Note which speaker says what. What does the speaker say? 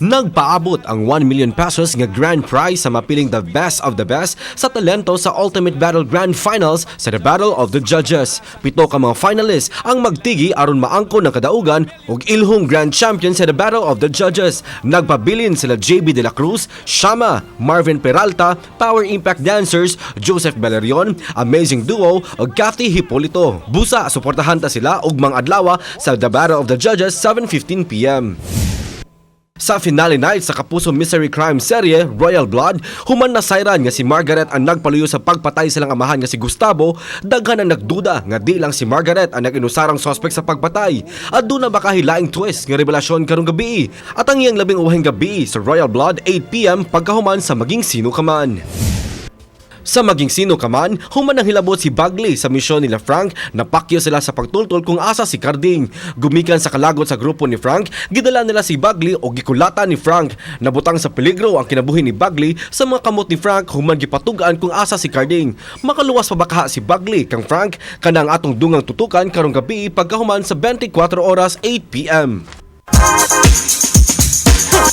Speaker 1: Nagpaabot ang 1 million pesos nga grand prize sa mapiling the best of the best sa talento sa Ultimate Battle Grand Finals sa The Battle of the Judges. 7 ka mga finalists ang magtigi aron maangko ng kadaugan ug ilhong grand champion sa The Battle of the Judges. Nagpabilin sila JB De La Cruz, Shama, Marvin Peralta, Power Impact Dancers, Joseph Belerion, Amazing Duo ug Kathy Hipolito. Busa suportahan ta sila ug mga adlaw sa The Battle of the Judges 7:15 PM. Sa finale night sa Kapuso Mystery Crime serye, Royal Blood, human nasayran nga si Margaret ang nagpaluyo sa pagpatay silang amahan nga si Gustavo, daghan ang nagduda nga di lang si Margaret ang nag-inusarang suspect sa pagpatay. At doon na makahilaing twist nga revelasyon karong gabi. At ang iyang labing uwahing gabi sa Royal Blood 8 PM pagkahuman sa Maging Sino Ka Man. Sa Maging Sino Ka Man, human ang hilabot si Bagley sa misyon nila Frank, napakyo sila sa pagtultol kung asa si Carding. Gumikan sa kalagot sa grupo ni Frank, gidala nila si Bagley o gikulata ni Frank. Nabutang sa peligro ang kinabuhi ni Bagley sa mga kamot ni Frank human gipatugaan kung asa si Carding. Makaluwas pa bakaha si Bagley kang Frank kanang atong dungang tutukan karong gabi pagkahuman sa 24 oras 8 PM.